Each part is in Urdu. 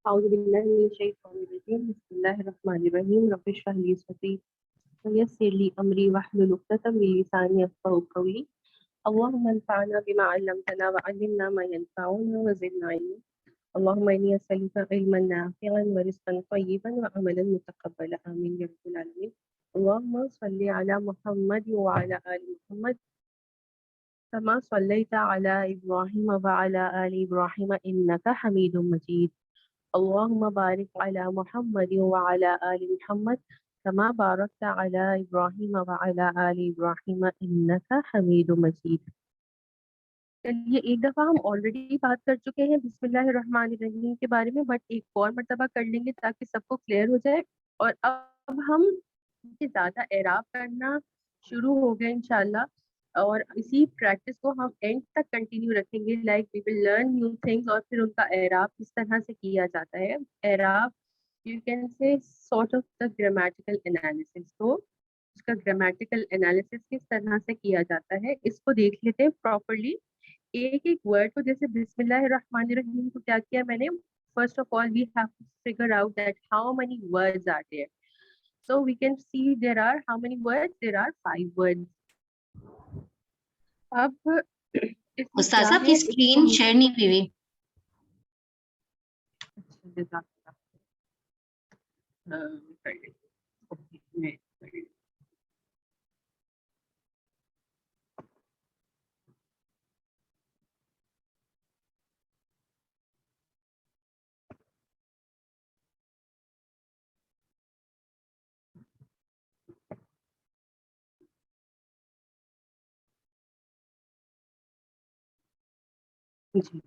أعوذ بالله من الشيطان الرجيم بسم الله الرحمن الرحيم رب اشرح لي صدري ويسر لي أمري واحلل عقدة من لساني يفقهوا قولي اللهم انفعنا بما علمتنا وعلمنا ما ينفعنا وزدنا علما اللهم إني أسألك علما نافعا ورزقا طيبا وعملا متقبلا آمين يا رب العالمين اللهم صل على محمد وعلى آل محمد كما صليت على إبراهيم وعلى آل إبراهيم إنك حميد مجيد اللهم بارك على محمد وعلى آل محمد كما باركت على إبراهيم وعلى آل إبراهيم إنك حميد مجيد چلیے ایک دفعہ ہم آلریڈی بات کر چکے ہیں بسم اللہ الرحمن الرحیم کے بارے میں بٹ ایک اور مرتبہ کر لیں گے تاکہ سب کو کلیئر ہو جائے اور اب ہم زیادہ اعراب کرنا شروع ہو گئے انشاءاللہ اور اسی پریکٹس کو ہم اینڈ تک کنٹینیو رکھیں گے like we will learn new things اور پھر ان کا اعراب کس طرح سے کیا جاتا ہے اعراب you can say sort of the grammatical analysis تو اس کا گرامیٹیکل انالیسس کس طرح سے کیا جاتا ہے اس کو دیکھ لیتے ہیں پراپرلی ایک ایک ورڈ کو جیسے بسم اللہ الرحمن الرحیم کو کیا کیا میں نے first of all we have to figure out that how many words are there so we can see there are how many words there are 5 words اب اس میں استاذ کیا آپ کی ہے اسکرین شیئر نہیں ہوئی ہوئی اچھا جزاک اللہ جی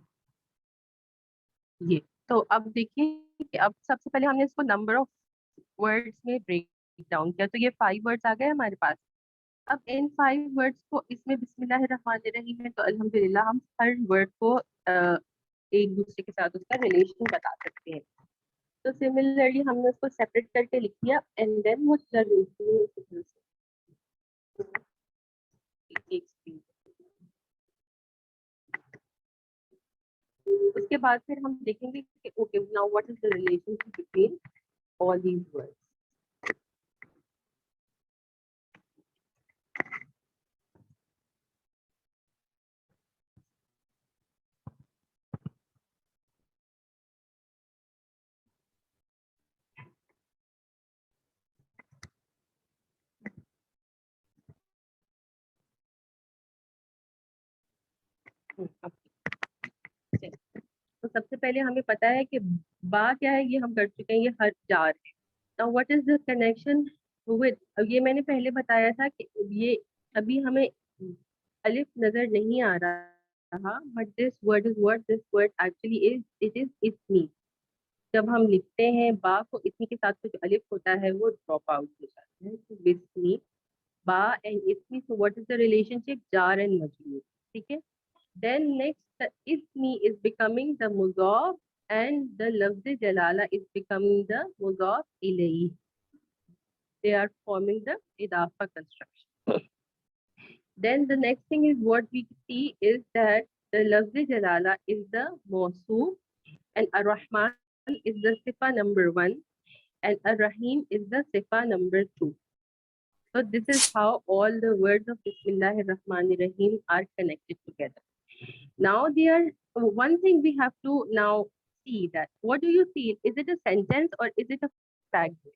یہ تو اب دیکھیے کہ اب سب سے پہلے ہم نے اس کو نمبر آف ورڈز میں بریک ڈاؤن کیا تو یہ 5 ورڈز آ گئے ہمارے پاس اب ان 5 ورڈز کو اس میں بسم اللہ الرحمن الرحیم ہے تو الحمدللہ ہم ہر ورڈ کو ایک دوسرے کے ساتھ اس کا ریلیشن بتا سکتے ہیں تو سملرلی ہم نے اس کو سیپریٹ کر کے لکھ دیا اینڈ دین وہ اس کے بعد پھر ہم دیکھیں گے کہ okay now what is the relation between all these words تو سب سے پہلے ہمیں پتا ہے کہ با کیا ہے یہ ہم کر چکے ہیں یہ حرف جار ہے now what is the connection with یہ میں نے پہلے بتایا تھا کہ یہ ابھی ہمیں الف نظر نہیں آ رہا but this word is what this word actually is it is ismi جب ہم لکھتے ہیں با کو اسمی کے ساتھ جو الف ہوتا ہے وہ ڈراپ آؤٹ ہو جاتا ہے بسمی با and ismi so what is the relationship jar and majroor ٹھیک ہے then next the ismi is becoming the mudaf and the lafz jalala is becoming the mudaf ilayhi they are forming the idafa construction then the next thing is what we see is that the lafz jalala is the mawsoof and ar-rahman is the sifa number 1 and ar-rahim is the sifa number 2 so this is how all the words of bismillah ar-rahman ar-rahim are connected together now there one thing we have to now see that what do you feel is it a sentence or is it a fragment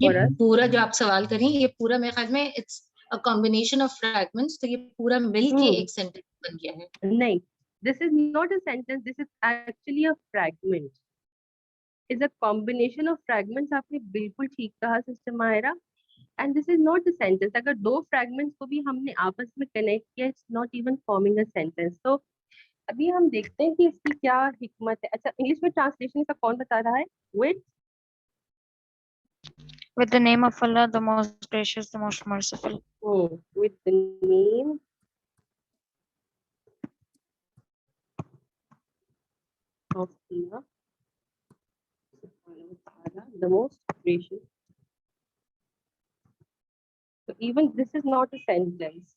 یہ پورا جو آپ سوال کریں یہ پورا میرے خیال میں it's a combination of fragments تو یہ پورا مل کے ایک سینٹنس بن گیا ہے نہیں this is not a sentence this is actually a fragment is a combination of fragments آپ نے بالکل ٹھیک کہا sister Mahira and this is not a sentence اگر دو fragments کو بھی ہم نے آپس میں کنیکٹ کیا it's not even forming a sentence تو ابھی ہم دیکھتے ہیں کہ اس کی کیا حکمت ہے اچھا انگلش میں ٹرانسلیشن کا کون بتا رہا ہے With the name of Allah, the most gracious, the most merciful. With the name of Allah, the most gracious. تو even this is not a sentence.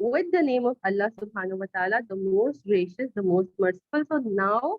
with the name of Allah subhanahu wa ta'ala, the most gracious, the most merciful. So now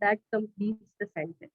that completes the sentence.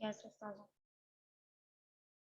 Yes, Ustaza.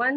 1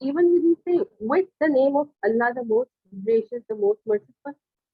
even when you say with the name of Allah, the most gracious, the most merciful,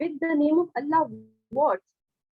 with the name of Allah what,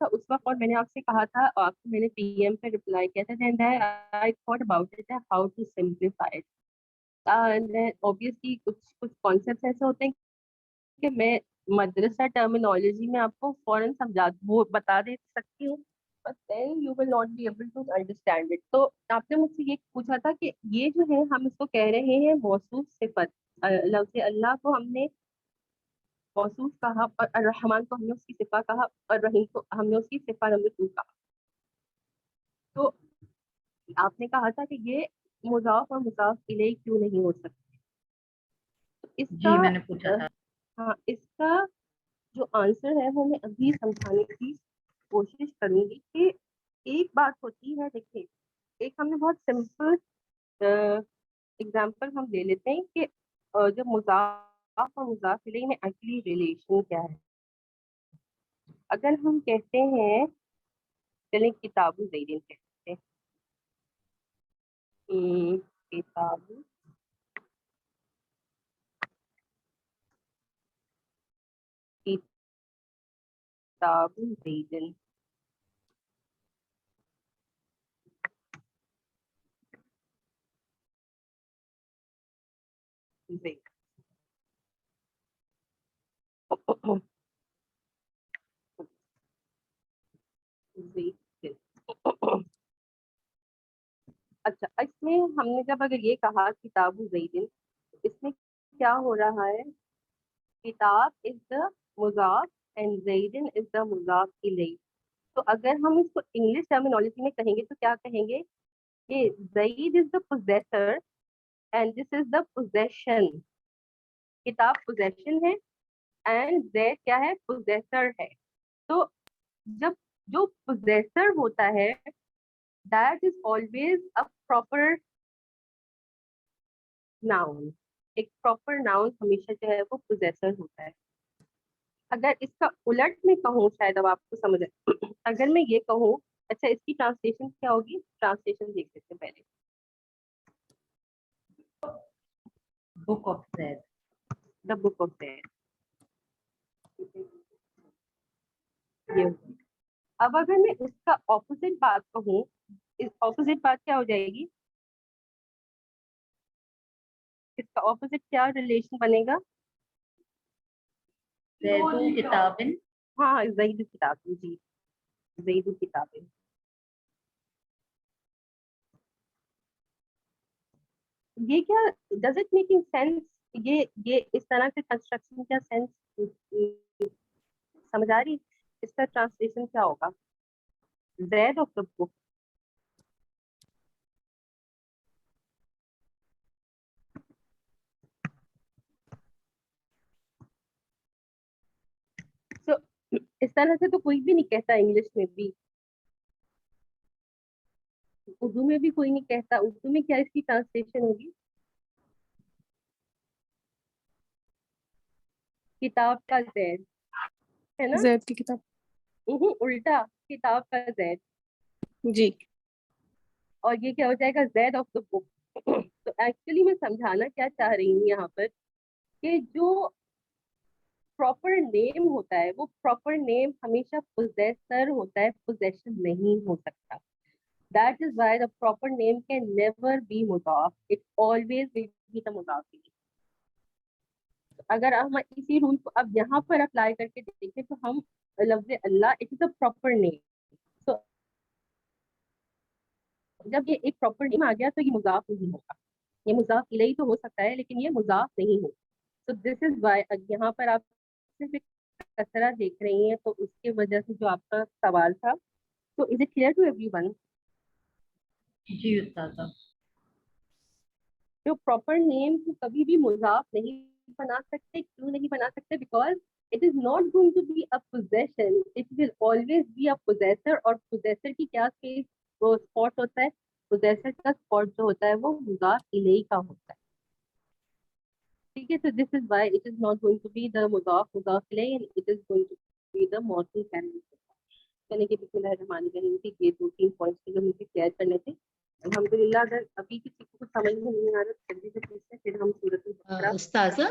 تھا اس وقت اور میں نے آپ سے کہا تھا اور آپ کو میں نے PM پہ رپلائی کیا تھا then I thought about it how to simplify it and then obviously کچھ concepts ایسے ہوتے ہیں کہ میں مدرسہ ٹرمینالوجی میں آپ کو فوراً وہ بتا دے سکتی ہوں but then you will not be able to understand it. تو آپ نے مجھ سے یہ پوچھا تھا کہ یہ جو ہے ہم اس کو کہہ رہے ہیں موصوف صفت لفظ اللہ کو ہم نے موصوف کہا اور الرحمن کو ہم نے اس کی صفہ کہا اور رحیم کو ہم نے اس کی صفہ نمبر 2 کہا. تو آپ نے کہا تھا کہ یہ مضاف اور مضاف الیہ کیوں نہیں ہو سکتے. اس جی میں نے پوچھا تھا. ہاں اس کا جو آنسر ہے وہ میں ابھی سمجھانے کی کوشش کروں گی کہ ایک بات ہوتی ہے دیکھیں ایک ہم نے بہت سمپل اگزامپل ہم لے لیتے ہیں کہ جو مضاف اور مضاف الیہ میں ایکچولی ریلیشن کیا ہے. اگر ہم کہتے ہیں چلیں کتاب زیدین کہتے ہیں کتاب زیدین زید اچھا اس میں ہم نے جب اگر یہ کہا کتاب زیدین اس میں کیا ہو رہا ہے کتاب از دا مضاف اینڈ زیدن از دا مضاف الیہ. تو اگر ہم اس کو انگلش ٹرمینالوجی میں کہیں گے تو کیا کہیں گے کہ Zaid is the possessor and this is the position. کتاب پوزیشن ہے اینڈ زید کیا ہے پوزیسر ہے. تو جب جو پوزیسر ہوتا ہے that is always a proper noun. ایک proper noun ہمیشہ جو ہے وہ possessor ہوتا ہے. اگر اس کا الٹ میں کہوں شاید اب آپ کو سمجھ آئے اگر میں یہ کہوں اچھا اس کی ٹرانسلیشن کیا ہوگی ٹرانسلیشن دیکھ لیتے ہیں پہلے. Book of Zaid. The book of Zaid. اب اگر میں اس کا اپوزٹ بات کہوں اس اپوزٹ بات کیا ہو جائے گی اس کا اپوزٹ کیا ریلیشن بنے گا زید کتابن. ہاں زید کتابن. جی زید کتابن. یہ کیا ڈز اٹ میکنگ سینس یہ اس طرح کے کنسٹرکشن کا سینس سمجھ آ رہی اس کا ٹرانسلیشن کیا ہوگا زید آف دا بک. اس طرح سے تو کوئی بھی نہیں کہتا انگلش میں بھی اردو میں بھی کوئی نہیں کہتا. اردو میں کیا اس کی ٹرانسلیشن ہوگی کتاب کا زید ہے نا زید کی کتاب. الٹا کتاب کا زید. جی اور یہ کیا ہو جائے گا زید آف دا بک. تو ایکچولی میں سمجھانا کیا چاہ رہی ہوں یہاں پر کہ جو پراپر نیم ہوتا ہے وہ پراپر نیم ہمیشہ پوزیسر ہوتا ہے پوزیشن نہیں ہو سکتا. That is why the proper name can never be مضاف. It always will be the مضاف. اگر ہم اسی رول کو اب یہاں پر اپلائی کر کے دیکھیں تو ہم لفظ اللہ it is a proper name. So جب یہ ایک پراپر نیم آ گیا تو یہ مضاف نہیں ہوگا. یہ مضاف الیہ تو ہو سکتا ہے لیکن یہ مضاف نہیں ہوگا. So this is why یہاں پر آپ صرف ایک کسرہ دیکھ رہی ہیں تو اس کی وجہ سے جو آپ کا سوال تھا. So is it clear to everyone? جی استاذہ. جو پراپر نیم کو کبھی بھی مضاف نہیں بنا سکتے. کیوں نہیں بنا سکتے؟ Because it is not going to be a position it will always be a possessor. اور پوزیسر کی کیا وہ اسپاٹ ہوتا ہے پوزیسر کا اسپاٹ جو ہوتا ہے وہ مضاف الیہ کا ہوتا ہے. ٹھیک ہے. so this is why it is not going to be the مضاف الیہ and it is going to be the موصوف کہلاتا ہے. یعنی کہ بسم اللہ الرحمن الرحیم کے یہ 2-3 پوائنٹس جو مجھے کلیئر کرنے تھے الحمدللہ اگر ابھی کسی کو کچھ سمجھ میں نہیں آ رہا تو جلدی سے پوچھیں، پھر ہم سورۃ البقرہ. استاذہ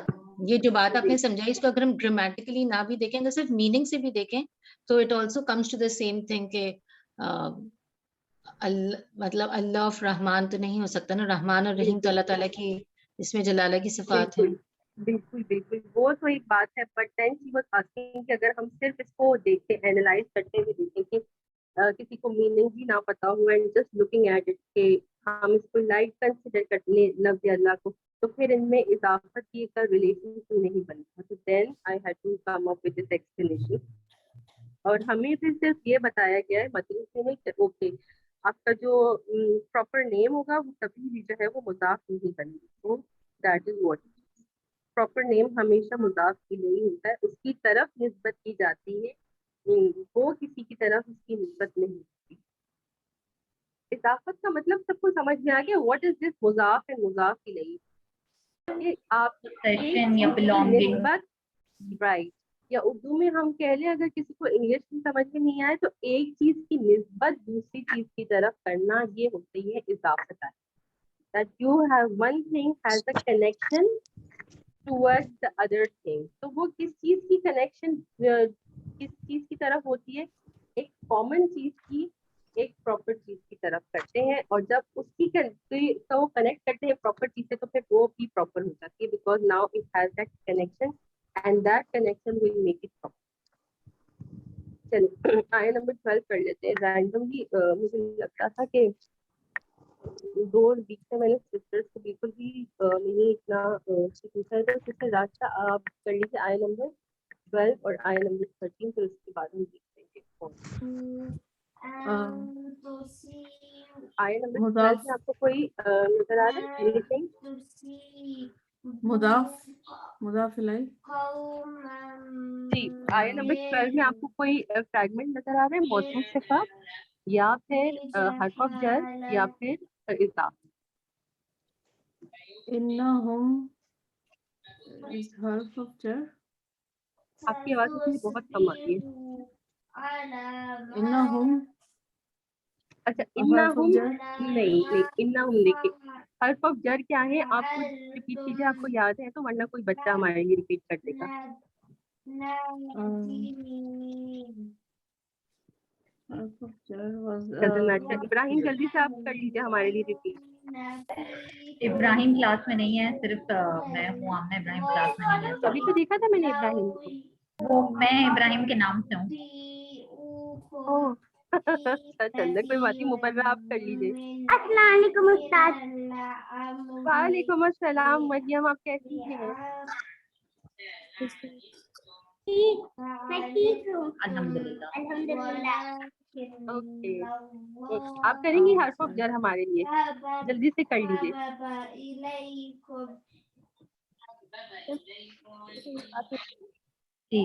یہ جو بات آپ نے سمجھائی اس کو اگر ہم گرامیٹیکلی نہ بھی دیکھیں اگر صرف میننگ سے بھی دیکھیں تو it also comes to the same thing کہ مطلب اللہ آف رحمان تو نہیں ہو سکتا نا، رحمان اور رحیم تو اللہ تعالیٰ کی اس میں جلالہ کی صفات ہیں. بالکل بالکل وہ تو ایک بات ہے، but then she was asking کہ اگر ہم صرف اس کو دیکھیں، اینالائز کرتے ہوئے دیکھیں کہ کسی کو میننگ بھی نہ پتا ہو and just looking at it کہ ہم اس کو لائٹ کنسیڈر کرنے لفظ اللہ کو، تو پھر ان میں اضافت کی کا ریلیشن کیوں نہیں بنتا. تو then I had to come up with this explanation. اور ہمیں پھر صرف یہ بتایا گیا ہے مطلب سے نہیں کہ اوکے آپ کا جو پراپر نیم ہوگا وہ کبھی بھی جو ہے وہ مضاف نہیں بنے گی. تو دیٹ از واٹ پراپر نیم ہمیشہ مضاف کی نہیں ہوتا ہے، اس کی طرف نسبت کی جاتی ہے، وہ کسی کی طرف اس کی نسبت نہیں ہوتی. اضافت کا مطلب سب کو سمجھ میں آ گیا. واٹ از دس مضاف اینڈ مضاف الیہ؟ آپ Possession یا belonging. نسبت رائٹ، یا اردو میں ہم کہہ لیں اگر کسی کو انگلش میں سمجھ میں نہیں آئے تو ایک چیز کی نسبت دوسری چیز کی طرف کرنا، یہ ہوتی ہے اضافت. That you have one thing has a connection towards the other thing. تو وہ کس چیز کی کنیکشن کس چیز کی طرف ہوتی ہے؟ ایک کامن چیز کی ایک پراپر چیز کی طرف کرتے ہیں، اور جب اس کی تو کنیکٹ کرتے ہیں پراپر چیز سے تو پھر وہ بھی پراپر ہو جاتی ہے because now it has that connection and that connection will make it proper. چلو آئے نمبر 12 پڑھ لیتے ہیں. رینڈملی مجھے لگتا تھا کہ دو ویک سے میں نے سسٹرس کو بالکل بھی نہیں اتنا پوچھا ہے، تو سسٹر راستہ آپ کر لیجیے آئے نمبر 12 اور آئے نمبر 13، پھر اس کے بعد ہم دیکھتے ہیں. آئے نمبر 12 میں آپ کو کوئی نظر آ رہا ہے anything؟ مضاف الیہ. جی آئے نمبر 12 میں آپ کو کوئی فریگمنٹ نظر آ رہا ہے موصوف صفہ یا پھر حرف آف جر یا پھر اضافہ؟ انہم is حرف of jar. آپ کی آواز مجھے بہت کم آ رہی ہے. انہم اچھا حرف of انہم jar. نہیں انہم دیکھیں حرف آف جر کیا ہے آپ کو ریپیٹ کیجیے، آپ کو یاد ہے تو، ورنہ کوئی بچہ ہمارے لیے ریپیٹ کر دے گا. حرف of jar was ابراہیم جلدی سے آپ کر لیجیے ہمارے لیے ریپیٹ. ابراہیم کلاس میں نہیں ہے، صرف میں ہوں. آمنہ ابراہیم کلاس میں نہیں ہے. ابھی تو دیکھا تھا میں نے ابراہیم کو. وہ میں ابراہیم کے نام سے ہوں. اوہ چلے کوئی بات نہیں، مبرہ آپ کر لیجیے. السلام علیکم استاد. وعلیکم السلام مریم، آپ کیسی ہیں؟ میں ٹھیک ہوں الحمدللہ. الحمدللہ. اوکے آپ کریں گی حرف آف جر ہمارے لیے؟ جلدی سے کر لیجیے. جی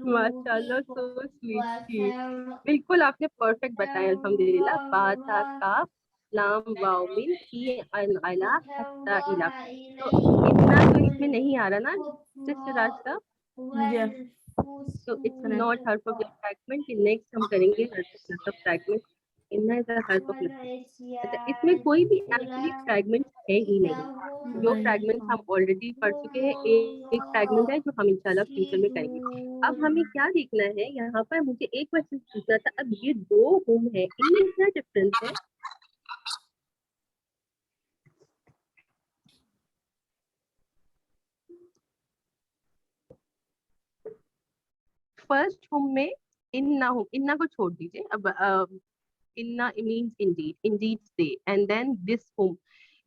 ماشاء اللہ سو سویٹ. بالکل آپ نے پرفیکٹ بتایا الحمدللہ. با تا کاف لام واو میم فی ان علا حتی الا. تو اتنا تو اس میں نہیں آ رہا نا سسٹر راستہ؟ تو اٹس ناٹ حرف آف فریگمنٹ. نیکسٹ ہم کریں گے حرف آف فریگمنٹ. انہا از حرف آف نفی. اچھا اس میں کوئی بھی ایکچولی فریگمنٹ ہے ہی نہیں. جو فریگمنٹ ہم آلریڈی پڑھ چکے ہیں، ایک فریگمنٹ ہے جو ہم انشاءاللہ فیوچر میں کریں گے. اب ہمیں کیا دیکھنا ہے یہاں پر، مجھے ایک کوشچن پوچھنا تھا. اب یہ دو ہم ہے، ان میں کیا ڈفرینس ہے؟ فرسٹ ہم میں اننا کو چھوڑ دیجیے. اب اننا means indeed say and then this hum.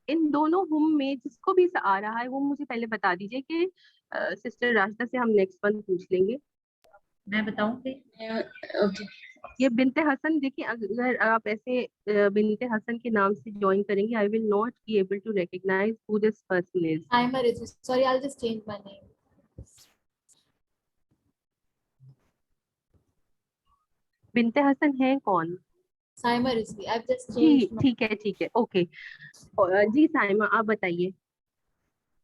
ان دونوں ہم میں جس کو بھی آ رہا ہے وہ مجھے پہلے بتا دیجیے کہ سسٹر راستہ سے ہم نیکسٹ ون پوچھ لیں گے. میں بتاؤں کہ یہ بنت حسن دیکھیں، اگر آپ ایسے بنت حسن کے نام سے جوائن کریں گے I will not be able to recognize who this person is. I'm a registrar. Sorry, I'll just change my name. بنت حسن ہے کون؟ Saima Rizvi. I've just G changed my ٹھیک ہے اوکے. جی سائمہ آپ بتائیے.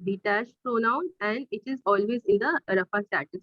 detached pronoun and it is always in the rafa status,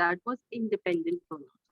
that was independent pronoun,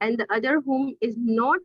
and the other whom is not,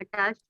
attached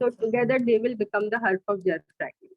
so together they will become the harf of jar fragment।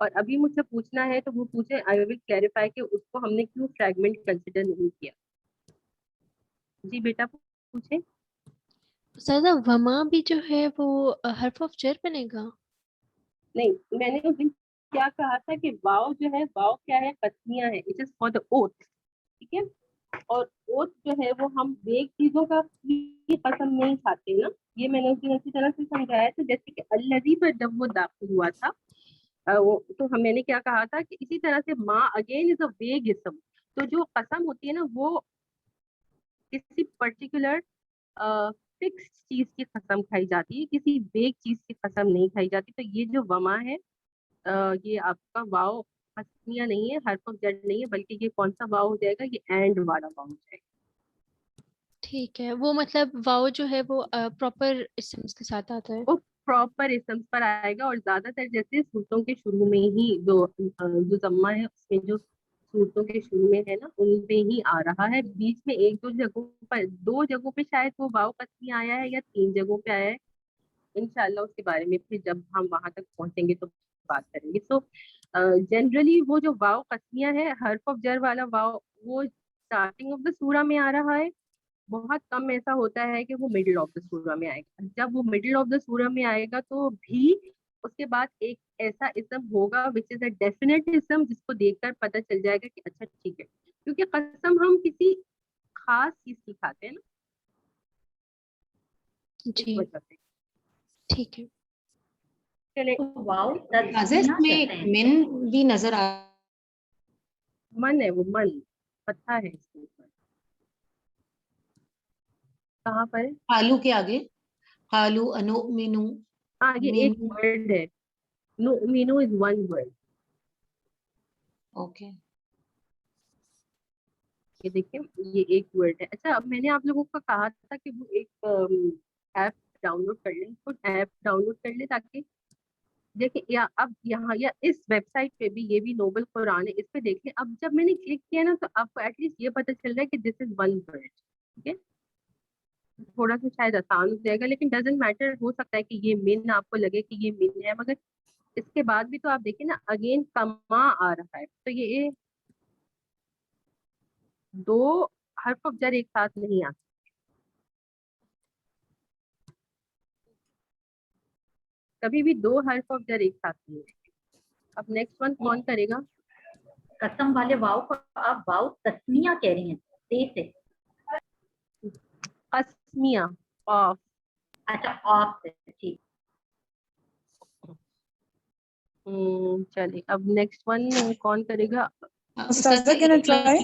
اور ابھی مجھ سے پوچھنا ہے تو وہ پوچھے, آئی ول کلیریفائی کہ اس کو ہم نے کیوں فریگمنٹ کنسیڈر نہیں کیا. جی بیٹا پوچھے. استاذہ وما بھی جو ہے وہ حرف آف جر بنے گا؟ نہیں, میں نے اس دن کیا کہا تھا کہ واؤ جو ہے, واؤ کیا ہے, قسمیہ ہے, it is for the oath. ٹھیک ہے, اور اوتھ جو ہے وہ ہم بیگ چیزوں کا بھی قسم نہیں کھاتے نا. یہ میں نے اس دن اچھی طرح سے سمجھایا تھا. جیسے کہ الذی پر جب وہ داخل ہوا تھا تو میں نے کیا کہا تھا کہ اسی طرح سے ماں اگین از اے ویگ اسم. تو جو قسم ہوتی ہے نا وہ کسی پرٹیکولر فکس چیز کی قسم کھائی جاتی ہے, کسی بیگ چیز کی قسم نہیں کھائی جاتی. تو یہ جو وما ہے یہ آپ کا واؤ قسمیہ نہیں ہے, حرف آف جر نہیں ہے, بلکہ یہ کون سا واؤ ہو جائے گا, یہ اینڈ والا واؤ ہو جائے گا. ٹھیک ہے, وہ مطلب واؤ جو ہے وہ پراپر اسمز کے ساتھ آتا ہے. وہ پراپر اسمس پر آئے گا, اور زیادہ تر جیسے صورتوں کے شروع میں ہی جو ضمہ ہے اس میں جو صورتوں کے شروع میں ہے نا ان پہ ہی آ رہا ہے. بیچ میں ایک دو جگہوں پہ شاید وہ واؤ قسمیہ آیا ہے, یا 3 جگہوں پہ آیا ہے. انشاءاللہ اس کے بارے میں پھر جب ہم وہاں تک پہنچیں گے تو بات کریں گے. سو جنرلی وہ جو واؤ قسمیہ ہے, حرف آف جر والا واؤ, وہ اسٹارٹنگ آف دا سورہ میں آ رہا ہے. بہت کم ایسا ہوتا ہے کہ وہ مڈل آف دا سورہ میں آئے گا. جب وہ مڈل آف دا سورہ میں آئے گا تو بھی اس کے بعد ایک ایسا اسم ہوگا which is a definite اسم, جس کو دیکھ کر پتہ چل جائے گا کہ اچھا ٹھیک ہے, کیونکہ قسم ہم کسی خاص چیز کی کھاتے ہیں نا, اس جی وجہ سے. ٹھیک ہے. چلے, واؤ اس میں کہتے ہیں. من بھی نظر آ من ہے, وہ من پتہ ہے اس کے اوپر. کہاں پر ہے؟ قالو کے آگے, قالو انؤمنو. ہاں یہ ایک ورڈ ہے. نؤمنو از ون ورڈ. اوکے, یہ دیکھیں یہ ایک ورڈ ہے. اچھا, اب میں نے آپ لوگوں کو کہا تھا کہ وہ ایک ایپ ڈاؤن لوڈ کر لیں, خود ایپ ڈاؤن لوڈ کر لیں, تاکہ دیکھیں یا اب یہاں یا اس ویب سائٹ پہ بھی, یہ بھی نوبل قرآن ہے, اس پہ دیکھ لیں. اب جب میں نے کلک کیا نا تو آپ کو ایٹ لیسٹ یہ پتہ چل رہا ہے کہ دس از ون ورڈ. ٹھیک ہے, تھوڑا سا شاید آسان ہو جائے گا, لیکن ڈزنٹ میٹر. ہو سکتا ہے کہ یہ من آپ کو لگے کہ یہ من ہے, مگر اس کے بعد بھی تو آپ دیکھیں نا اگین کما آ رہا ہے. تو یہ 2 حرف آف جر ایک ساتھ نہیں آتے. کبھی بھی 2 حرف آف جر ایک ساتھ نہیں آتے. اب نیکسٹ ون کون کرے گا؟ قسم والے واؤ کو آپ واؤ تسمیہ کہہ رہی ہیں تے سے. قسمیہ, قاف. اچھا آپ سے, ٹھیک. چلیے اب نیکسٹ ون کون کرے گا؟ استاذہ can I try?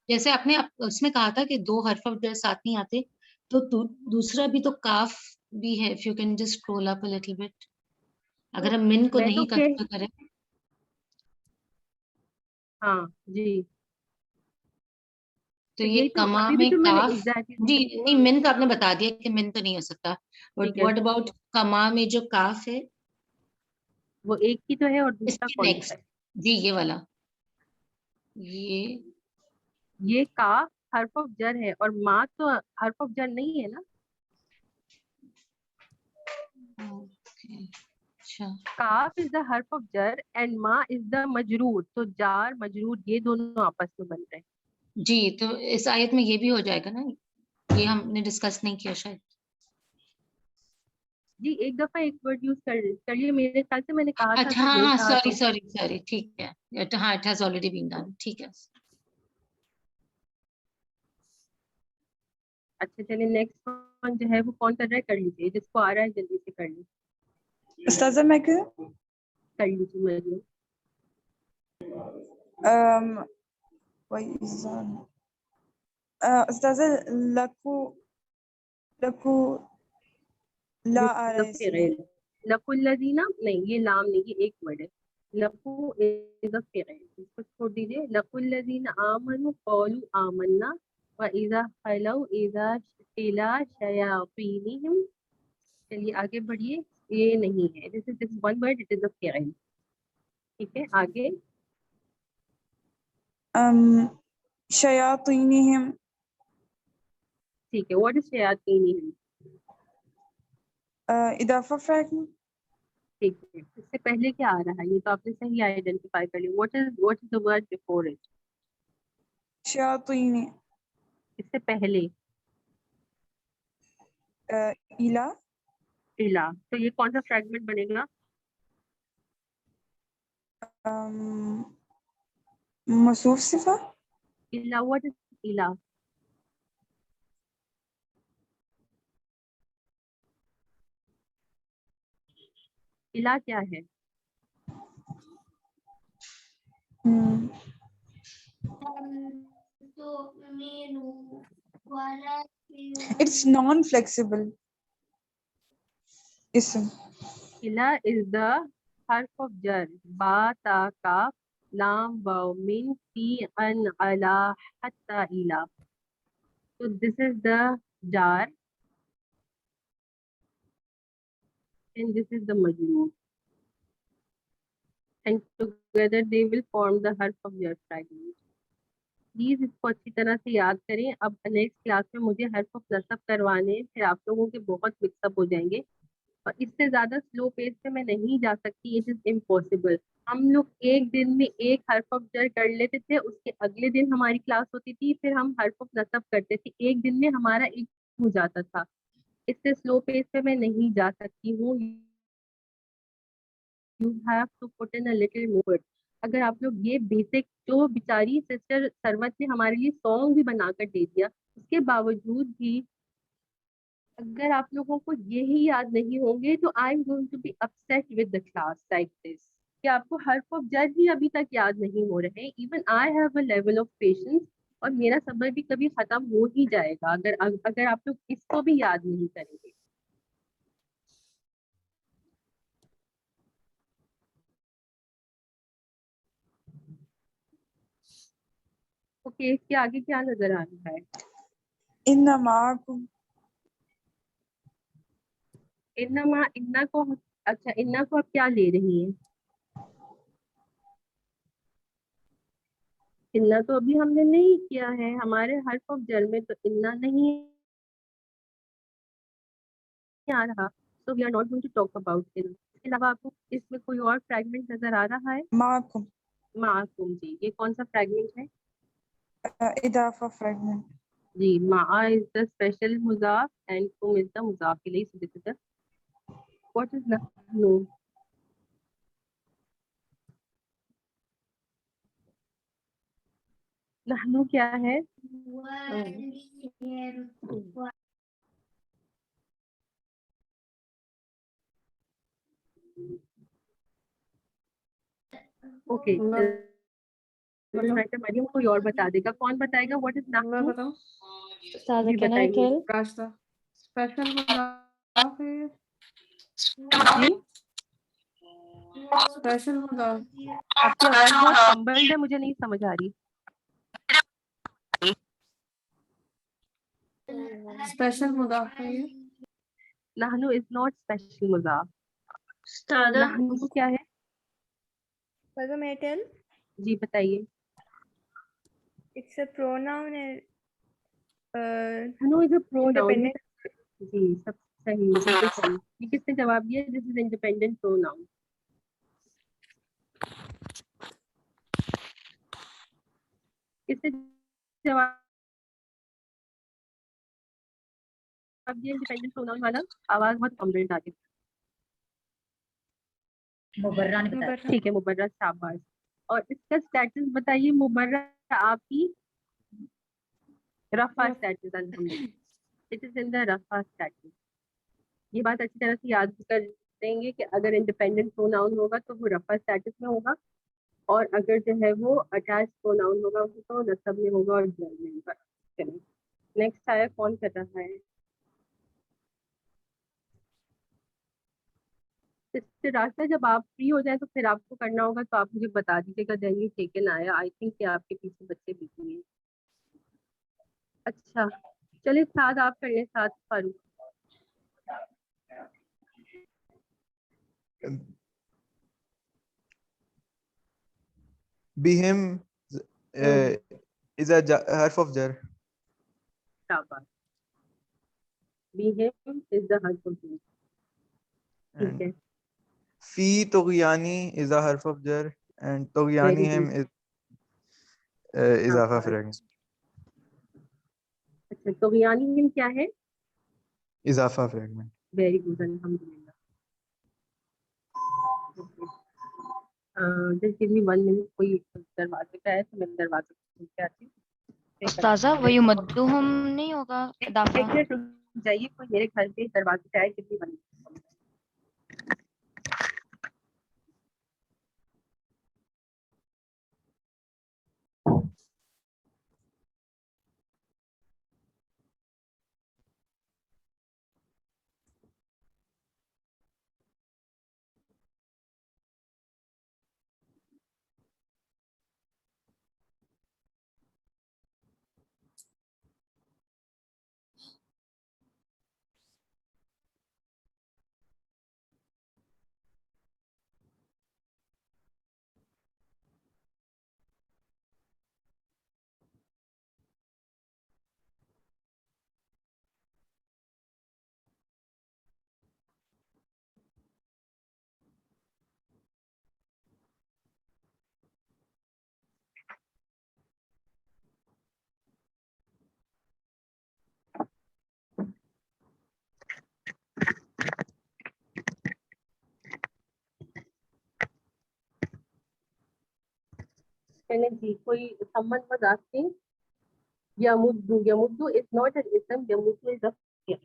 جیسے آپ نے اس میں کہا تھا کہ 2 حرف آف جر ساتھ نہیں آتے, تو دوسرا بھی تو کاف بھی ہے. if you can just scroll up a little bit, اگر ہم من کو میں تو نہیں کنسیڈر کریں. ہاں جی, تو یہ یہی تو کما ابھی بھی میں تو میں نے کاف, جی نہیں من تو آپ نے بتا دیا کہ من تو نہیں ہو سکتا, بٹ ٹھیک ہے, واٹ اباؤٹ کما میں جو کاف ہے, وہ ایک کی تو ہے, اور اس دوسرا کے کون سا نیکسٹ, ہے؟ جی یہ والا, یہ کاف حرف آف جر ہے, اور ماں تو حرف آف جر نہیں ہے نا. اچھا کاف از دا حرف آف جر اینڈ ماں از دا مجرور. تو جار مجرور یہ دونوں آپس میں بن رہے ہیں. جی, تو اس آیت میں یہ بھی ہو جائے گا نا, یہ ہم نے ڈسکس نہیں کیا شاید. جی ایک دفعہ ایک ورڈ یوز کر لیے, میرے خیال سے میں نے کہا تھا اچھا اگر نہیں ہاں کہا تو سوری ٹھیک ہے, ہاں it has already been done, ٹھیک ہے. اچھا چلیے نیکسٹ ون جو ہے وہ کون کر رہا ہے, کر لیجیے, جس کو آ رہا ہے جلدی سے کر لیجیے. استاذہ میں کہ کر لیجیے مریم. استاذہ لکو لا آ رہا ہے اس میں. لکو الذین, نہیں یہ لام نہیں, یہ ایک ورڈ ہے. لکو از اے فعل, اس کو چھوڑ دیجیے. لکو الذین آمنوا قالوا آمنا وَإِذَا خَلَوْا إِلَى شَيَاطِينِهِمْ. چلیے آگے بڑھیے, یہ نہیں ہے, this is one word, it is a فعل. ٹھیک ہے آگے. شیاطینہم, ٹھیک ہے, what is شیاطینہم؟ اضافہ فریگمنٹ. ٹھیک ہے. اس سے پہلے کیا آ رہا ہے؟ یہ تو آپ نے صحیح آئیڈینٹیفائی کر لیا. What is the word before it? شیاطین اس سے پہلے الہ الہ. تو یہ کون سا فریگمنٹ بنے گا؟ موصوف صفہ الہ. واٹ از الہ؟ الہ کیا ہے؟ اٹس نان فلیکسیبل اسم. الہ is the حرف of jar. با تا کاف لام واو من فی ان علا حتی الہ. So this is the jar and this is the majroor. And together they will form the harf of jar fragment. Please اس کو اچھی طرح سے یاد کریں. اب نیکسٹ کلاس میں مجھے حرف آف نصب کروانے ہیں، پھر آپ لوگوں کے بہت مکس اپ ہو جائیں گے اور اس سے زیادہ سلو پیس پہ میں نہیں جا سکتی. It is impossible. ہم لوگ ایک دن میں ایک حرف آف جر کر لیتے تھے، اس کے اگلے دن ہماری کلاس ہوتی تھی، پھر ہم حرف آف نصب کرتے تھے. ایک دن میں ہمارا ایک ہو جاتا تھا. اس سے سلو پیس پہ میں نہیں جا سکتی ہوں. You have to put in a little more. اگر آپ لوگ یہ بیسک جو بیچاری سسٹر سرمت نے ہمارے لیے سانگ بھی بنا کر دے دیا، اس کے باوجود بھی اگر آپ لوگوں کو یہی یاد نہیں ہوں گے تو I am going to be upset with the class like this کہ آپ کو حرف آف جر بھی ابھی تک یاد نہیں ہو رہے. Even I have a level of patience اور میرا صبر بھی کبھی ختم ہو ہی جائے گا اگر آپ لوگ اس کو بھی یاد نہیں کریں گے. اوکے، اس کے آگے کیا نظر آ رہا ہے؟ انا معکم. انما انا کو اچھا انا کو آپ کیا لے رہی ہیں؟ انا تو ابھی ہم نے نہیں کیا ہے. ہمارے حرف آف جر میں تو انا نہیں آ رہا. So we are not going to talk about it. اس کے علاوہ آپ کو اس میں کوئی اور فریگمنٹ نظر آ رہا ہے؟ معکم معکم. جی یہ کون سا فریگمنٹ ہے؟ اضافہ فریگمنٹ. جی مع is the special مضاف and kum is the مضاف الیہ. So this is the what is نحن. نحن کیا ہے؟ اوکے مریم کوئی اور بتا دے گا. کون بتائے گا واٹ از میں نحن؟ بتاؤں جی بتائیے. راستہ اسپیشل مضاف ہے. جی اسپیشل مضاف آپ کی آواز بہت کمبلڈ ہے، مجھے نہیں سمجھ آ رہی. اسپیشل مضاف ہے. نحن از ناٹ اسپیشل مضاف. نحن کیا ہے؟ جی بتائیے. It's a pronoun. نحن از اے پروناؤن. جی سب صحیح بالکل صحیح. یہ کس نے جواب دیا؟ دس از انڈیپینڈنٹ پروناؤن. کس نے جواب دیا انڈیپینڈنٹ پروناؤن والا؟ آواز بہت کمبلڈ آ رہی. مبرہ نے بتایا. ٹھیک ہے مبرہ شاباش. اور اس کا اسٹیٹس بتائیے. مبرہ آپ کی رفع اسٹیٹس. الحمدللہ اٹ از ان دا رفع اسٹیٹس. یہ بات اچھی طرح سے یاد کر دیں گے کہ اگر انڈیپینڈنٹ پروناؤن ہوگا تو وہ رفع اسٹیٹس میں ہوگا اور اگر جو ہے وہ اٹیچ پروناؤن ہوگا تو نصب میں ہوگا اور جر میں ہوگا. چلیے نیکسٹ آیا کون کر رہا ہے؟ راستہ جب آپ فری ہو جائیں تو پھر آپ کو کرنا ہوگا تو آپ مجھے بتا دیجیے گا. دین یو ٹیکن آیا. آئی تھنک کہ آپ کے پیچھے بچے بزی ہیں. اچھا چلیے ساتھ آپ کر لیں. ساتھ فاروق. بهم is a harf of jar. شاباش. بہم از دا حرف آف جر. ٹھیک ہے. فی طغیانی اذا حرف آف جر اینڈ طغیانی Very ہم good. اضافہ ہاں، فریگمنٹ. اچھا طغیانہم کیا ہے؟ اضافہ فریگمنٹ. ویری گڈ الحمدللہ. جسٹ گیو می 1 منٹ. کوئی دروازے کا ہے تو میں دروازے کو کھول کے آتی ہوں. استاذہ وَيُمَدُّهُم نہیں ہوگا اضافہ؟ ایک منٹ رک جائیے. کوئی میرے گھر پہ دروازے پہ آئے. کتنی 1 منٹ. چلیں جی. کوئی someone was asking یمدو is not an ism. یمدو is a fi'l.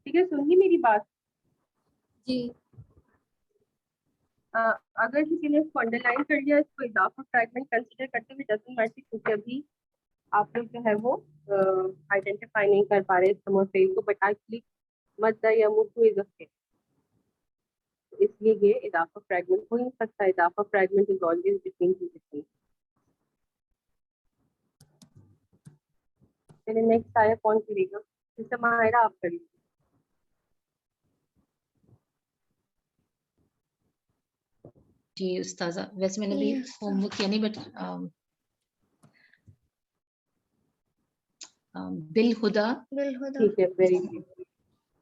ٹھیک ہے سنیے میری بات. جی اگر کسی نے اس کو انڈر لائن کر لیا اس کو اضافہ فریگمنٹ کنسیڈر کرتے ہوئے ڈزنٹ میٹر کیونکہ ابھی آپ لوگ جو ہے وہ آئیڈینٹیفائی نہیں کر پا رہے اسم اور فعل کو. بٹ ایکچولی مد یا مدو از اے فعل. اس لیے یہ اضافہ فریگمنٹ ہو نہیں سکتا. اضافہ fragment is always between two اسم. چلیے نیکسٹ آیا کون کرے گا؟ جسے ماہرہ آپ کریے. جی استاذہ ویسے میں نے بھی ہوم ورک کیا نہیں بٹ بالہدا ٹھیک ہے ویری گڈ.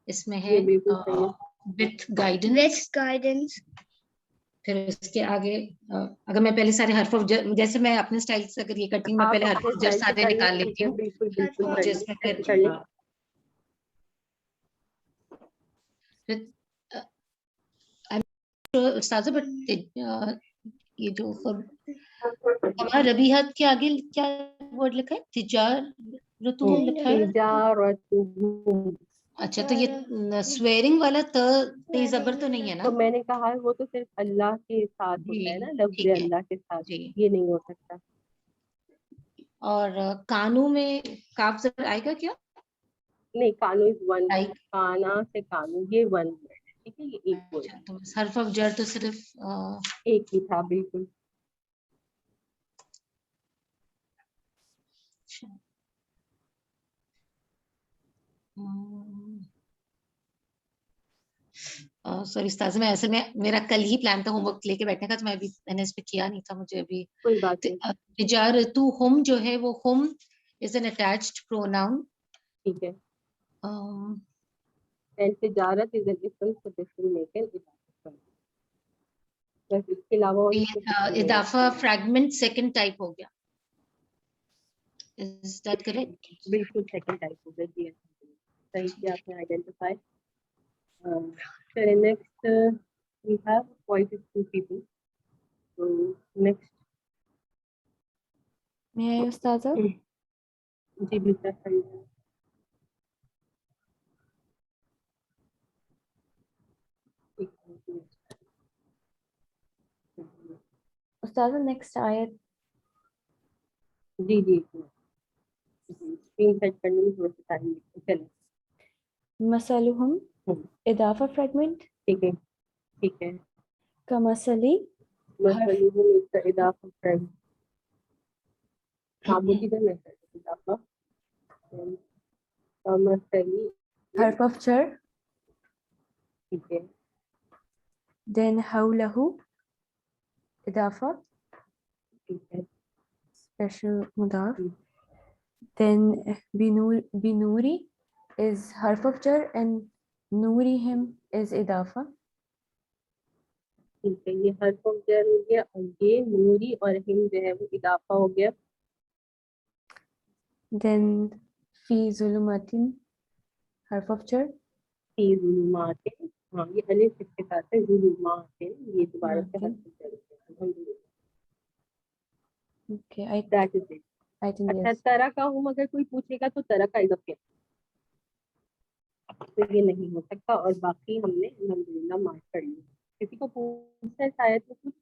اس میں ہے یہ بالکل صحیح ہے. With guidance. پھر اس کے آگے اگر میں پہلے سارے حرف جیسے میں اپنے اسٹائل سے اگر یہ کرتی ہوں میں آپ پہلے اپنے حرف جر اسٹائل سے سارے کر لیں. نکال ٹھیک لیتی ہے ہوں بالکل بالکل اور کر لیں. جس میں پھر کر لیں. استاذہ بٹ یہ جو ہمارا ربیحت کے آگے کیا ورڈ لکھا ہے؟ تجارتہم لکھا ہے. تجارتہم. اچھا تو یہ سویرنگ والا ت زبر تو نہیں ہے نا؟ تو میں نے کہا وہ تو صرف اللہ کے ساتھ جی ہوتا ہے نا. لفظ ٹھیک ہے اللہ کے ساتھ جی. یہ نہیں ہو سکتا. اور کانو میں کاف زبر آئے گا کیا؟ نہیں کانو از ون. لائک کانا سے کانو یہ ون ورڈ ہے. ٹھیک ہے یہ ایک ورڈ اچھا تو حرف آف جر تو صرف ایک ہی تھا. بالکل. سوری استاذ میں ایسے میں میرا کل ہی پلان تھا ہوم ورک لے کے بیٹھنے کا تو میں نے اس پہ کیا نہیں تھا. مجھے ابھی کوئی بات نہیں. تجارتہم جو ہے وہ ہم از این اٹیچڈ پروناؤن. ٹھیک ہے. اینڈ تجارت از این اسم so this will make an اضافہ. بس اس کے علاوہ اور اس کو اضافہ فریگمنٹ سیکنڈ ٹائپ ہو گیا. Is that correct? بالکل سیکنڈ ٹائپ ہو گیا. جی صحیح کیا آپ نے آئیڈینٹیفائی. چلیں next we have quite a few people. So next. میں استاذہ جی بالکل صحیح. استاذہ نیکسٹ آیت. جی جی اسکرین سیٹ کرنے میں تھوڑا سا ٹائم لگتا ہے. چلیں مثلہم اضافہ فریگمنٹ. ٹھیک ہے. ٹھیک ہے. کمثلی مثلہم اس کا اضافہ فریگمنٹ. معبودی کا اضافہ کمثلی حرف آف جر. ٹھیک ہے. دین حولہ اضافہ ٹھیک ہے. اسپیشل مضاف. دین Banuri is harf of jar and نورهم is إضافة. ٹھیک ہے، یہ حرف آف جر ہو گیا اور یہ نوری اور ہم جو ہے وہ اضافہ ہو گیا. Then في ظلمات harf of jar. فی ظلمات، ہاں یہ الف اس کے ساتھ ہے، ظلمات یہ دوبارہ سے حرف آف جر ہو گیا. الحمدللہ. Okay, That is it. I think اچھا yes. طرح کا ہوں اگر کوئی پوچھے گا تو طرح کا اضافہ کیا تو یہ نہیں ہو سکتا، اور باقی ہم نے الحمدللہ مارک کر لیا. کسی کو پوچھنا ہے شاید تو کچھ؟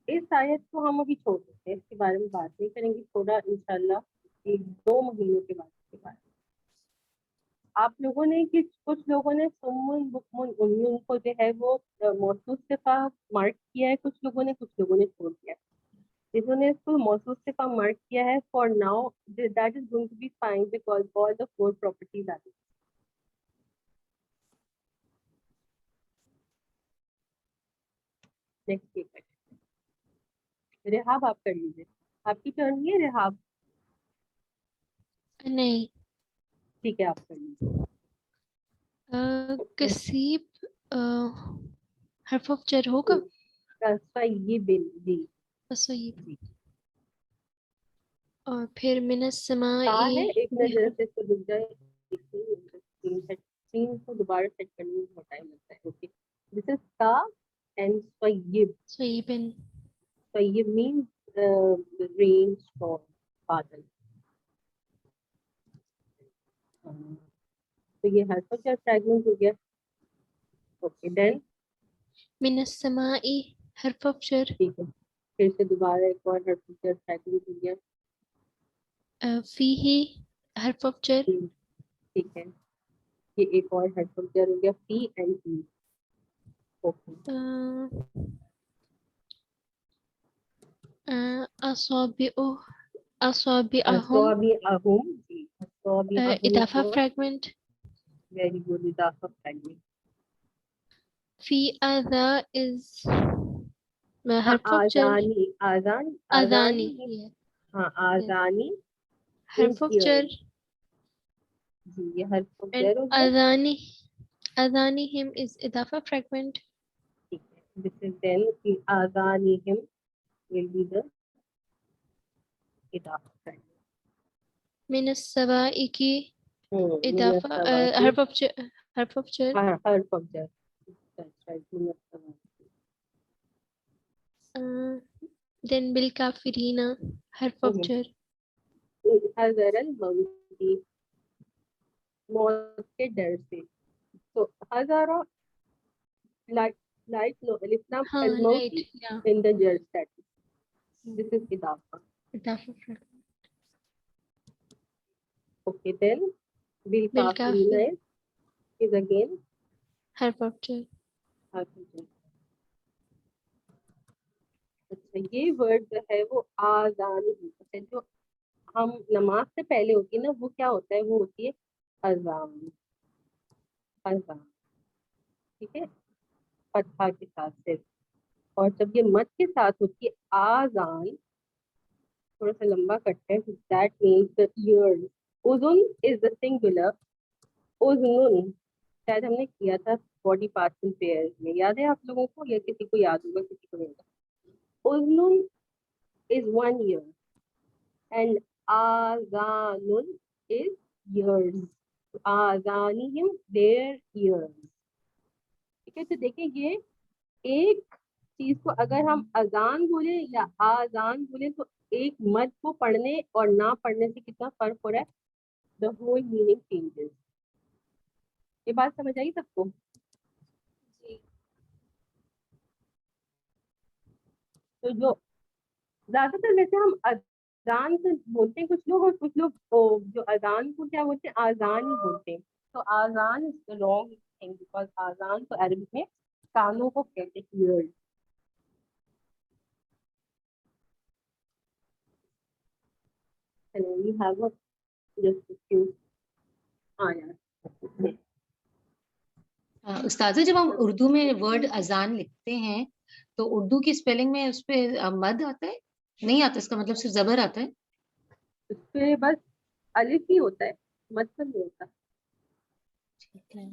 اس آیت کو ہم ابھی چھوڑ دیتے ہیں، اس کے بارے میں بات نہیں کریں گے، تھوڑا انشاءاللہ 1-2 مہینوں کے بعد اس کے بارے میں. آپ لوگوں نے کچھ لوگوں نے سمن بکمن امیون کو جو ہے وہ موصوف صفہ مارک کیا ہے، کچھ لوگوں نے چھوڑ دیا ہے. جنہوں نے اس کو موصوف صفہ مارک کیا ہے for now that is going to be fine because all the 4 properties are. Next ریحاب آپ کر لیجیے، آپ کی ٹرن نہیں ہے ریحاب؟ نہیں. ٹھیک ہے آپ کر لیجیے. کسیب حرف آف جر ہوگا. کسیبن، جی کسیب. اور پھر من السماء کا ہے، ایک منٹ ذرا سے اس کو رک جائے، اسکرین کو دوبارہ سیٹ کرنے میں بہت ٹائم لگتا ہے. اوکے، دس از کا اینڈ صیب. صیبن. صیب مینس رین اسٹارم، بادل. تو یہ ہر سب کا فریگمنٹ ہو گیا. اوکے دین من السماء حرف آف جر. ٹھیک ہے، پھر سے دوبارہ ایک اور ہر سب کا فریگمنٹ ہو گیا. فیہ حرف آف جر. ٹھیک ہے، یہ ایک اور حرف جر ہو گیا، فی اینڈ ای. اوکے اصابعہم. اصابعہم، جی اصابعہم اضافہ فریگمنٹ. ویری گڈ، اضافہ فریگمنٹ. فی اذا از حرف آف جر. آذانی، آذان، اذانی. ہاں آذانی حرف آف جر. جی یہ حرف جر ہو گیا. اذانی اذانہم از اضافہ فریگمنٹ. ٹھیک ہے، دس از دین فی آذانہم will be the اضافہ فریگمنٹ. من السواء کی اضافہ حرف آف جر. حرف آف جر. حرف آف جر. دین بالکافرین حرف آف جر. حذر الموت، موت کے ڈر سے. تو حذر like no alif lam ہاں الموت right. in the jar status. This is اضافہ. اضافہ fragment. Okay then بالکافرین is again حرف آف جر. اچھا یہ ورڈ جو ہے وہ آذان، جو ہم نماز سے پہلے ہوتی ہے نا وہ کیا ہوتا ہے، وہ ہوتی ہے اذان. اذان ٹھیک ہے، فتحہ کے ساتھ صرف. اور جب یہ مد کے ساتھ ہوتی ہے آذان، تھوڑا سا لمبا کرتے ہیں، دیٹ مینس the ears. اذن is the singular. اذن شاید ہم نے کیا تھا باڈی پارٹس ان پیئر میں، یاد ہے آپ لوگوں کو یا کسی کو یاد ہوگا کسی کو نہیں ہوگا. اذن is 1 ear and آذان is ears. آذانہم their ears. ٹھیک ہے، تو دیکھیں یہ ایک چیز کو اگر ہم اذان بولیں یا آذان بولیں تو ایک مد کو پڑھنے اور نہ پڑھنے سے کتنا فرق ہو رہا ہے. the whole meaning changes. یہ بات سمجھ آئی سب کو؟ تو جو زیادہ تر ویسے ہم اذان سے بولتے ہیں کچھ لوگ، اور کچھ لوگ جو اذان کو کیا بولتے ہیں، آذان ہی بولتے ہیں. تو آذان از the wrong thing because آذان تو عربی میں کانوں کو کہتے ہیں، ears. Hello, we have a just a few. Yeah. استاذہ جب ہم اردو میں ورڈ اذان لکھتے ہیں تو اردو کی اسپیلنگ میں اس پہ مد آتا ہے؟ نہیں آتا، اس کا مطلب صرف زبر آتا ہے؟ اس پہ بس الف ہی ہوتا ہے، مطلب نہیں ہوتا. ٹھیک ہے.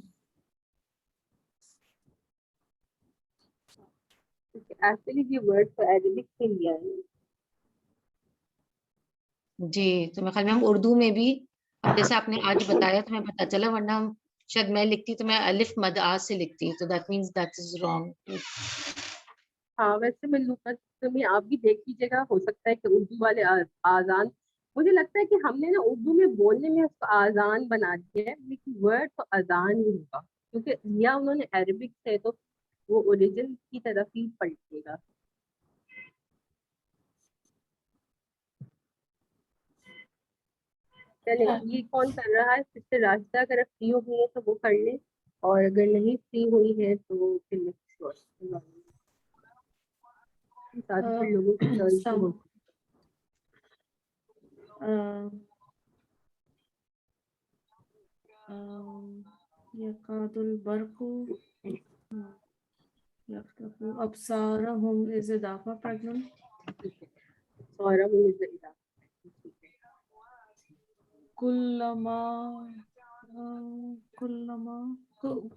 ایکچولی یہ ورڈ تو عربک سے لیا ہے. جی تو میرے خیال میں ہم اردو میں بھی اب جیسے آپ نے آج بتایا تو میں پتا چلا، ورنہ ہم شاید میں لکھتی تو میں الف مد آ سے لکھتی، تو that means that is wrong. ہاں ویسے میں لغت میں آپ بھی دیکھ لیجیے گا، ہو سکتا ہے کہ اردو والے آزان، مجھے لگتا ہے کہ ہم نے نا اردو میں بولنے میں اس کو آزان بنا دیا ہے، لیکن ورڈ تو اذان ہی ہوگا کیونکہ لیا انہوں نے عربک سے، تو وہ اوریجن کی طرف ہی پلٹے گا. چلے یہ کون کر رہا ہے؟ سسٹر راشدہ اگر فری ہوئی ہے تو وہ کر لیں، اور اگر نہیں فری ہوئی ہے تو پھر لوگوں کی turn سے ہوتی. يكاد البرق يخطف أبصارهم is إضافة pregnant. سورہ مزدہ.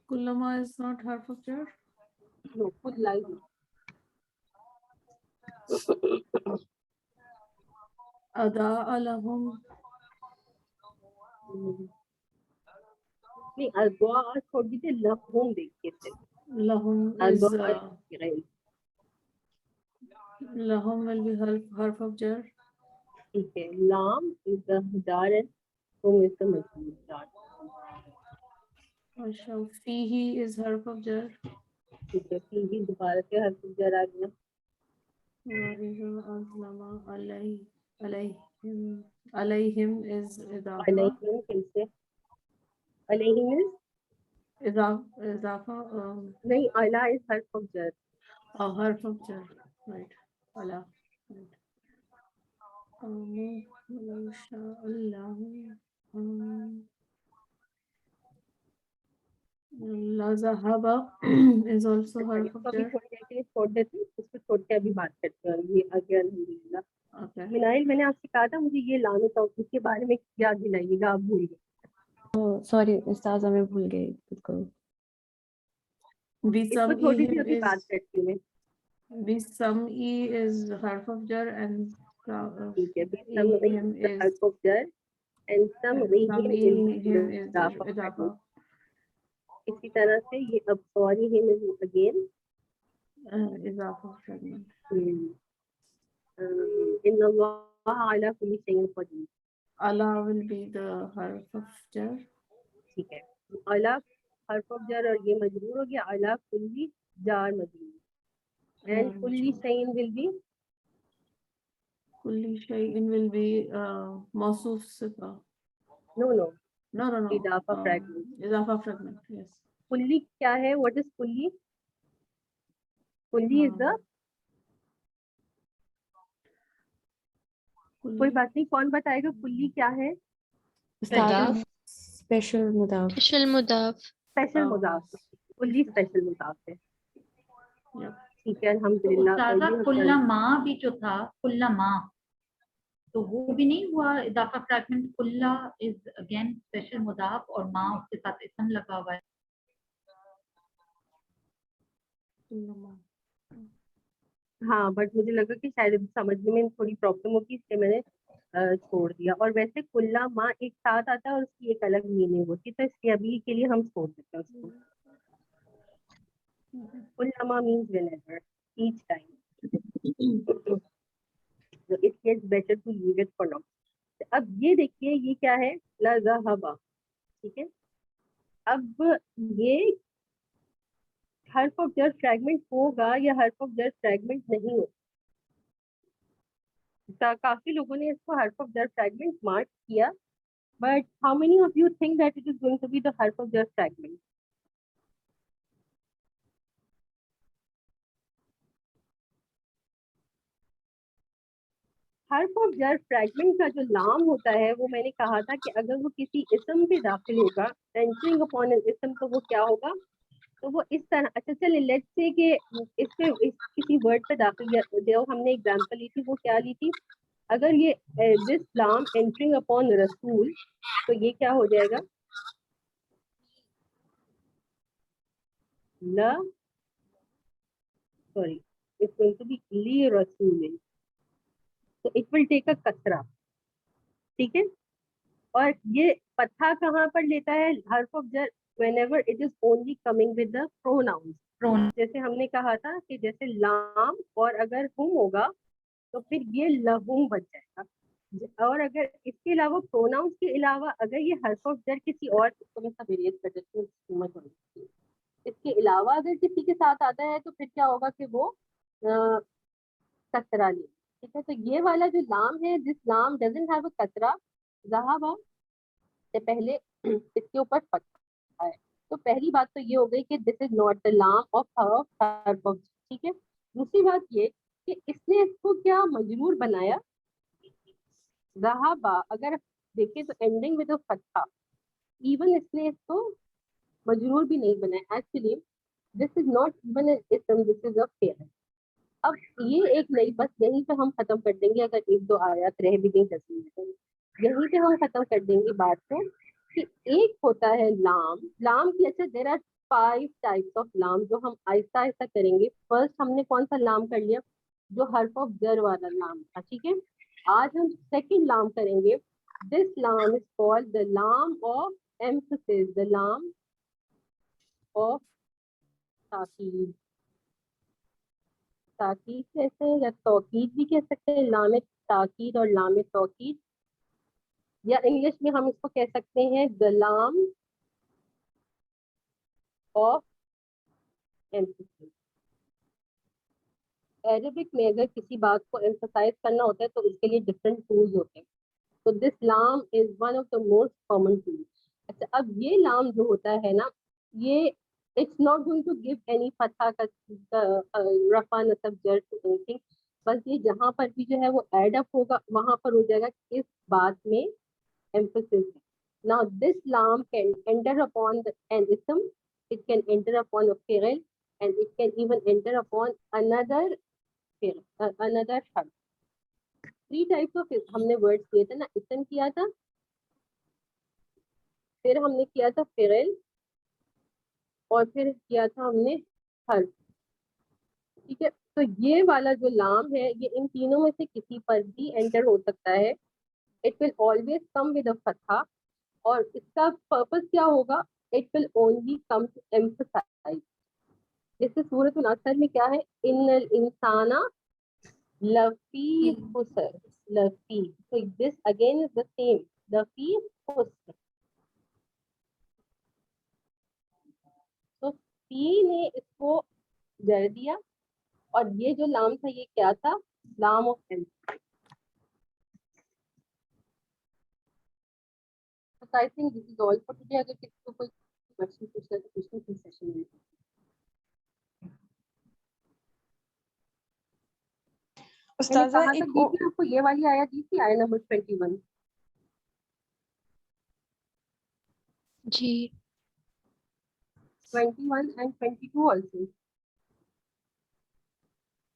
كلما is not harf of jar. No, خود لائی. أضاء لهم. نہیں ادعا چھوڑ دیجیے، لہم دیکھیے پھر. لهم is لهم will be harf of jar. ٹھیک ہے. لام از دا جار ہے، تم اس کا مجرور جار. فيه is harf of jar. ٹھیک ہے. پھر بھی دوبارہ سے حرف جر آ گیا. عليهم is إضافة. علیہم کیسے؟ علیہم از إضافة نہیں، علا از حرف آف جر. harf of jar. Right. على. لو شاء الله لذهب is also harf of jar. چھوڑ دیتے ہیں اس کو، چھوڑ کے ابھی بات کرتے ہیں. یہ آگے الحمدللہ. Okay. منائل میں نے آپ سے کہا تھا مجھے یہ لانا تھا، اس کے بارے میں کیا دلائیے گا، آپ بھول گئے. سوری استاذہ میں بھول گئی خود کو. اس کو چھوٹی سی ابھی بات کرتی ہوں میں. بسمعی is harf of jar and ٹھیک ہے. بسمعہم is harf of jar and سمعہم is إضافة. اسی طرح سے یہ ابصارہم اگین إضافة fragment. ان اللہ علی کل شیء قدیر. Allah will be the harf of jar. ٹھیک ہے. علی حرف آف جر اور یہ مجرور ہو گیا. علی کلی جار مجرور. اینڈ کلی شیء ول بی كل شيء will be موصوف صفة. no اضافہ fragment. اضافہ fragment. Yes. کلی کیا ہے؟ واٹ از کلی؟ کلی از دا، کوئی بات نہیں، کون بتائے گا کلی کیا ہے؟ اسپیشل مضاف. اسپیشل مضاف. اسپیشل مضاف. کلی اسپیشل مضاف ہے. ٹھیک ہے الحمدللہ. کلما بھی جو تھا کلما، تو وہ بھی نہیں ہوا اضافہ فریگمنٹ. کلا از اگین اسپیشل مضاف اور ما اس کے ساتھ اسم لگا ہوا ہے. ہاں بٹ مجھے لگا کہ شاید سمجھنے میں تھوڑی پرابلم ہوگی، اس لیے میں نے چھوڑ دیا. اور ویسے کلا ما ایک ساتھ آتا ہے اور اس کی ایک الگ میننگ ہوتی ہے، تو اس لیے ابھی کے لیے ہم چھوڑ دیتے ہیں اس کو. کلا ما means whenever, each time. So it gets better to leave it for now. اب یہ دیکھیے یہ کیا ہے؟ لذهب. ٹھیک ہے. اب یہ حرف آف جر فریگمنٹ ہوگا یا حرف آف جر فریگمنٹ نہیں ہوگا؟ کافی لوگوں نے اس کو حرف آف جر فریگمنٹ مارک کیا، but how many of you think that it is going to be the حرف آف جر فریگمنٹ؟ حرف آف جر فریگمنٹ کا جو لام ہوتا ہے وہ میں نے کہا تھا کہ اگر وہ کسی اسم پہ داخل ہوگا، اینٹرنگ اپون این اسم، تو وہ کیا ہوگا؟ تو وہ اس طرح اچھا چلے لیٹ سے کہ اس پہ کسی ورڈ پہ داخل جو ہم نے اگزامپل لی تھی وہ کیا لی تھی, اگر یہ دس لام انٹرنگ اپون رسول تو یہ کیا ہو جائے گا, لا sorry it's going to be لی رسول, تو it will take a کسرہ, ٹھیک ہے. اور یہ فتحہ کہاں پر لیتا ہے, حرف آف جر whenever it is only coming with the pronouns. جیسے ہم نے کہا تھا کہ جیسے لام اور اگر ہم ہوگا تو پھر یہ لہم بن جائے گا, اور اگر اس کے علاوہ پروناؤنس کے علاوہ اگر یہ حرف آف جر کسی اور کو میں سب اریز کر دیتی ہوں, اس کے علاوہ اگر کسی کے ساتھ آتا ہے تو پھر کیا ہوگا کہ وہ کسرہ لے, ٹھیک ہے. تو یہ والا جو لام ہے, دس لام ڈزنٹ ہیو اے کسرہ, ذہب سے پہلے اس کے اوپر فتحہ ہے. تو پہلی بات تو یہ ہو گئی کہ دس از ناٹ دا لام آف حرف آف, ٹھیک ہے. دوسری بات یہ کہ اس نے اس کو کیا مجرور بنایا, ذہب, اگر دیکھیں تو اینڈنگ ود فتحہ, ایون اس نے اس کو مجرور بھی نہیں بنایا. Actually this is not even an اسم, دس از اے فعل. اب یہ ایک نئی بس یہیں پہ ہم ختم کر دیں گے, اگر ایک دو آیات رہ بھی گئی تصویر یہیں پہ ہم ختم کر دیں گے بات کو, کہ ایک ہوتا ہے لام. لام کی اچھا دیر آر 5 ٹائپس آف لام جو ہم آہستہ آہستہ کریں گے. فرسٹ ہم نے کون سا لام کر لیا, جو حرف آف جر والا لام تھا, ٹھیک ہے. آج ہم سیکنڈ لام کریں گے. دس لام از کالڈ دا لام آف ایمفسس, دا لام آف تاکید. تاکید کہتے ہیں یا توکید بھی کہہ سکتے ہیں, لام تاکید اور لام توکید, یا انگلش میں ہم اس کو کہہ سکتے ہیں the لام آف emphasis. عربک میں اگر کسی بات کو emphasize کرنا ہوتا ہے تو اس کے لیے ڈفرینٹ ٹولز ہوتے ہیں. تو دس لام is one of the most common tool. اچھا اب یہ لام جو ہوتا ہے نا, یہ it's not going to give any فتحہ کا رفع نصب جر ٹو اینی تھنگ, بس یہ جہاں پر بھی جو ہے وہ ایڈ اپ ہوگا وہاں پر ہو جائے گا اس بات میں emphasis. Now this lam can enter upon an ism, it can enter upon a fi'l, and it can even enter upon another fi'l, another harf. 3 types of ہم نے words کیے تھے نا, اسم کیا تھا, پھر ہم نے کیا تھا fi'l, اور پھر کیا تھا ہم نے حرف, ٹھیک ہے. تو یہ والا جو لام ہے یہ ان تینوں میں سے کسی پر بھی انٹر ہو سکتا ہے. It will always come with a fatha, اور اس کا پرپس کیا ہوگا, it will only come to emphasize. جیسے سورۃ العصر میں کیا ہے, ان الانسان لفی خسر, لفی, so this again is the same, لفی خسر. تو فی نے اس کو جر دیا, اور یہ جو لام تھا یہ کیا تھا, لام of emphasis. I think this is all for today. اگر کسی کو کوئی کوشچن پوچھنا ہے تو پوچھنا پھر سیشن میں. استاذہ ایک آپ کو یہ والی آیا دی تھی, آیا نمبر 21. جی 21 and 22 also.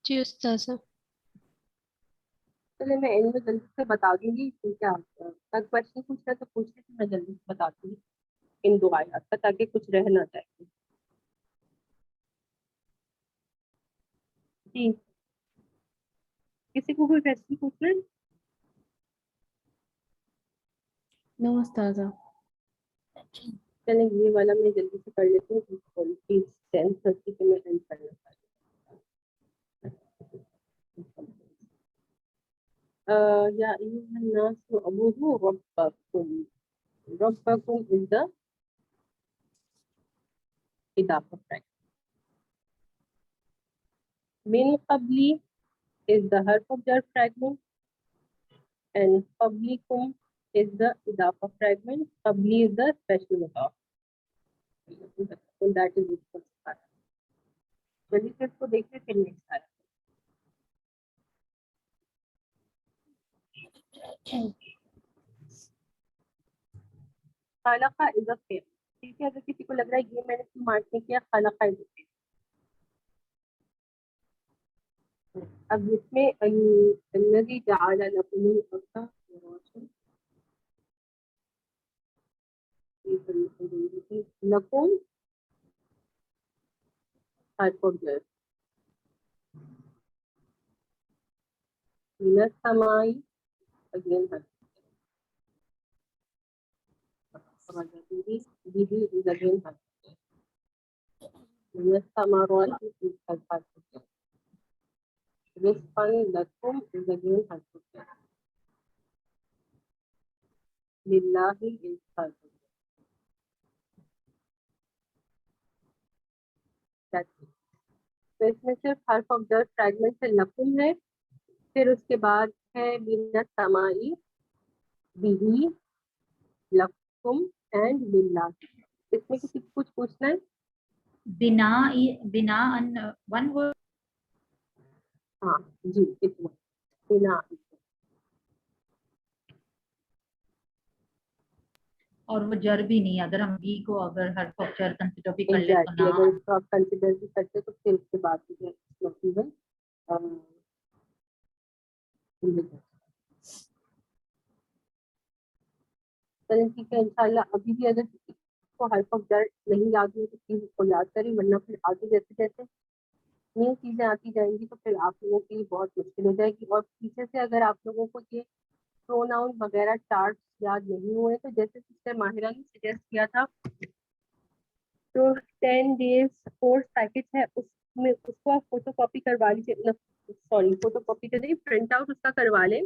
جی استاذہ. چلے میں ان میں جلدی سے بتا دوں گی, کیا اگر کوشچن پوچھنا ہے تو پوچھنے سے میں جلدی سے بتاتی ہوں ان 2 آیات کا, تاکہ کچھ رہ نہ جائے. جی کسی کو کوئی کوشچن پوچھنا ہے؟ نو استاذہ. چلیں یہ والا میں جلدی سے کر لیتی ہوں, پلیز 10:30 پہ میں اینڈ کرنا چاہتی ہوں. یا ایھا الناس اعبدوا ربکم. ربکم از the اضافہ فریکشن. من قبلی is the harf of jar fragment, and qablikum is the idafa fragment. Qabli is the special mudaf. So that is it. جلدی سے اس کو دیکھتے پھر نیکسٹ آیا. خلق is a fi'l, ٹھیک ہے. اگر کسی کو لگ رہا ہے یہ میں نے مارک نہیں کیا, خلق ہے. اب اس میں الذی جعل لکم الارض فراشا, لکم حرف جر, من السماء again حرف به is again حرف جر, من الثمرات is حرف جر, رزقا لکم is again حرف جر, للہ is حرف جر. تو اس میں صرف حرف آف جر فریگمنٹ سے لکم ہے, پھر اس کے بعد ہے من السماء, به, لکم اینڈ للہ. اس میں کسی کو کچھ پوچھنا ہے؟ بنا ان ون ورڈ. ہاں جی, اتنا بنا. اور وہ جر بھی نہیں, اگر ہم بی کو اگر حرف آف جر کنسیڈر بھی کر لیں تو ایگزیکٹلی, نہ. اگر اس کو آپ کنسیڈر بھی کرتے تو پھر اس کے بعد مجھے مطلب چلیں ٹھیک ہے. انشاءاللہ ابھی بھی اگر کسی کو حرف آف جر نہیں یاد ہوئی تو چیز کو یاد کریں, ورنہ پھر آگے جیسے جیسے نیو چیزیں آتی جائیں گی تو پھر آپ لوگوں کے لیے بہت مشکل ہو جائے گی. اور پیچھے سے اگر آپ لوگوں کو یہ پروناؤن وغیرہ چارٹ یاد نہیں ہوئے تو جیسے سسٹر ماہرہ نے سجیسٹ کیا تھا, تو 10 days کورس پیکج ہے, اس میں اس کو آپ فوٹو کاپی کروا لیجیے, سوری فوٹو کاپی تو نہیں, پرنٹ آؤٹ اس کا کروا لیں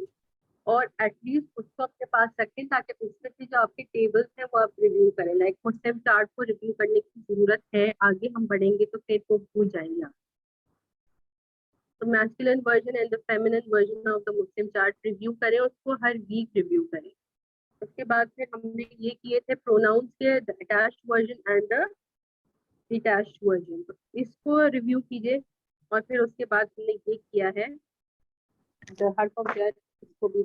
اور ایٹ لیسٹ اس کو اپنے پاس رکھیں تاکہ اس میں سے جو آپ کے ٹیبلس ہیں وہ آپ ریویو کریں. لائک مسلم چارٹ کو ریویو کرنے کی ضرورت ہے, آگے ہم بڑھیں گے تو پھر وہ بھول جائیں گے آپ. تو masculine version and the feminine version of the Muslim chart review کریں, اس کو ہر ویک ریویو کریں. اس کے بعد پھر ہم نے یہ کیے تھے پروناؤنس کے attached version and detached version, تو اس کو ریویو کیجیے. اور پھر اس کے بعد ہم نے یہ کیا ہے حرف آف جر, اس کو بھی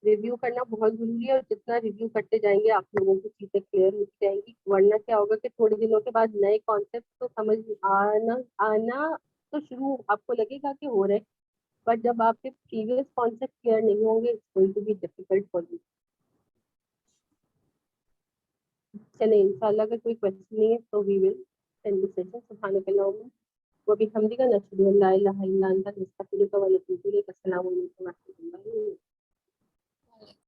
ریویو کرنا بہت ضروری ہے. اور جتنا ریویو کرتے جائیں گے آپ لوگوں کی چیزیں کلیئر ہوتی جائیں گی, ورنہ کیا ہوگا کہ تھوڑے دنوں کے بعد نئے کانسیپٹ تو سمجھ آنا تو شروع آپ کو لگے گا کہ ہو رہے, بٹ جب آپ کے پریویس کانسیپٹ کلیئر نہیں ہوں گے it's going to be difficult for you. چلیں انشاءاللہ اگر کوئی کوشچن نہیں ہے تو وی ول اینڈ دی سیشن. سبحانک اللہم و بحمدک, نشہد ان لا الہ الا انت, نستغفرک و نتوب الیک. السلام علیکم و رحمۃ اللہ.